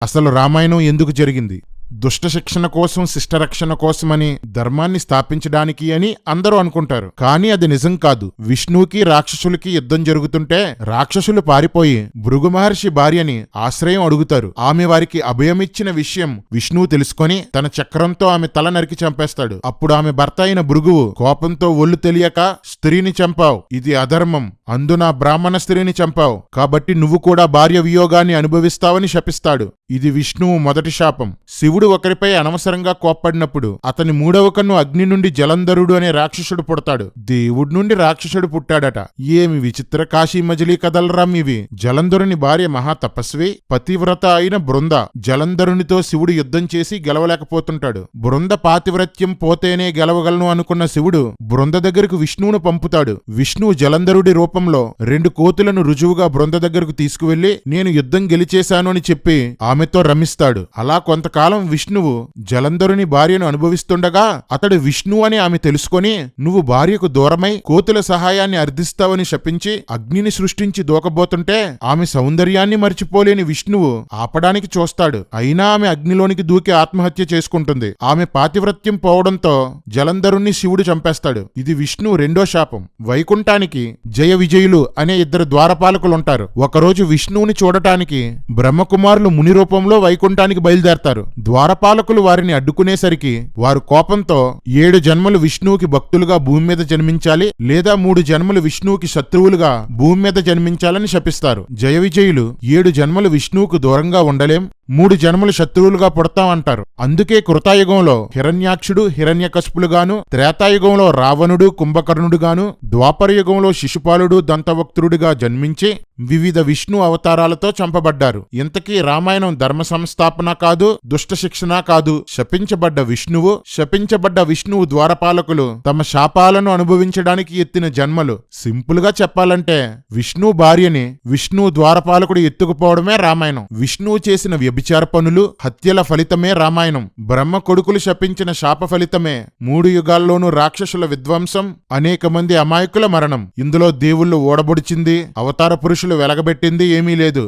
అసలు రామాయణం ఎందుకు జరిగింది? దుష్ట శిక్షణ కోసం, శిష్టరక్షణ కోసమని, ధర్మాన్ని స్థాపించడానికి అని అందరూ అనుకుంటారు. కానీ అది నిజం కాదు. విష్ణువుకి రాక్షసులకి యుద్ధం జరుగుతుంటే రాక్షసులు పారిపోయి భృగు మహర్షి భార్యని ఆశ్రయం అడుగుతారు. ఆమె వారికి అభయమిచ్చిన విషయం విష్ణువు తెలుసుకొని తన చక్రంతో ఆమె తల నరికి చంపేస్తాడు. అప్పుడు ఆమె భర్త అయిన భృగువు కోపంతో ఒళ్ళు తెలియక, స్త్రీని చంపావు, ఇది అధర్మం, అందున బ్రాహ్మణ స్త్రీని చంపావు, కాబట్టి నువ్వు కూడా భార్య వియోగాన్ని అనుభవిస్తావని శపిస్తాడు. ఇది విష్ణువు మొదటి శాపం. శివుడు ఒకరిపై అనవసరంగా కోప్పడినప్పుడు అతని మూడవ కన్ను అగ్ని నుండి జలంధరుడు అనే రాక్షసుడు పుడతాడు. దేవుడి నుండి రాక్షసుడు పుట్టాడట. ఏమి విచిత్ర కాశీ మజిలీ కథలరాం ఇవి. జలంధరుని భార్య మహా తపస్వి, పతివ్రత అయిన బృంద. జలంధరునితో శివుడు యుద్ధం చేసి గెలవలేకపోతుంటాడు. బృంద పాతివ్రత్యం పోతేనే గెలవగలను అనుకున్న శివుడు బృంద దగ్గరకు విష్ణువును పంపుతాడు. విష్ణువు జలంధరుడి రూపంలో 2 కోతులను రుజువుగా బృంద దగ్గరకు తీసుకువెళ్లి నేను యుద్ధం గెలిచేశాను అని చెప్పి ఆమెతో రమిస్తాడు. అలా కొంతకాలం విష్ణువు జలంధరుని భార్యను అనుభవిస్తుండగా అతడు విష్ణువు అని ఆమె తెలుసుకొని నువ్వు భార్యకు దూరమై కోతుల సహాయాన్ని అర్థిస్తావని శపించి అగ్నిని సృష్టించి దూకబోతుంటే ఆమె సౌందర్యాన్ని మర్చిపోలేని విష్ణువు ఆపడానికి చూస్తాడు. అయినా ఆమె అగ్నిలోనికి దూకి ఆత్మహత్య చేసుకుంటుంది. ఆమె పాతివ్రత్యం పోవడంతో జలంధరుణ్ణి శివుడు చంపేస్తాడు. ఇది విష్ణువు రెండో శాపం. వైకుంఠానికి జయ విజయులు అనే 2 ద్వారపాలకులుంటారు. ఒకరోజు విష్ణువుని చూడటానికి బ్రహ్మకుమారులు ముని రూపంలో వైకుంఠానికి బయలుదేరతారు. ద్వారపాలకులు వారిని అడ్డుకునేసరికి వారు కోపంతో 7 జన్మలు విష్ణువుకి భక్తులుగా భూమి మీద జన్మించాలి, లేదా 3 జన్మలు విష్ణువుకి శత్రువులుగా భూమి మీద జన్మించాలని శపిస్తారు. జయ విజయులు 7 జన్మలు విష్ణువుకు దూరంగా ఉండలేం, 3 జన్మలు శత్రువులుగా పుడతామంటారు. అందుకే కృతాయుగంలో హిరణ్యాక్షుడు, హిరణ్యకశిపులుగాను, త్రేతాయుగంలో రావణుడు, కుంభకర్ణుడుగాను, ద్వాపర యుగంలో శిశుపాలుడు, దంతవక్త్రుడిగా జన్మించి వివిధ విష్ణు అవతారాలతో చంపబడ్డారు. ఇంతకీ రామాయణం ధర్మ సంస్థాపన కాదు, దుష్ట శిక్షణ కాదు. శపించబడ్డ విష్ణువు ద్వారపాలకులు తమ శాపాలను అనుభవించడానికి ఎత్తిన జన్మలు. సింపుల్ గా చెప్పాలంటే విష్ణు భార్యని విష్ణువు ద్వారపాలకుడు ఎత్తుకుపోవడమే రామాయణం. విష్ణువు చేసిన వ్యభిచార పనులు, హత్యల ఫలితమే రామాయణం. బ్రహ్మ కొడుకులు శపించిన శాప ఫలితమే 3 యుగాల్లోనూ రాక్షసుల విధ్వంసం, అనేక మంది అమాయకుల మరణం. ఇందులో దేవుళ్ళు ఓడబొడిచింది, అవతార పురుషులు వెలగబెట్టింది ఏమీ లేదు.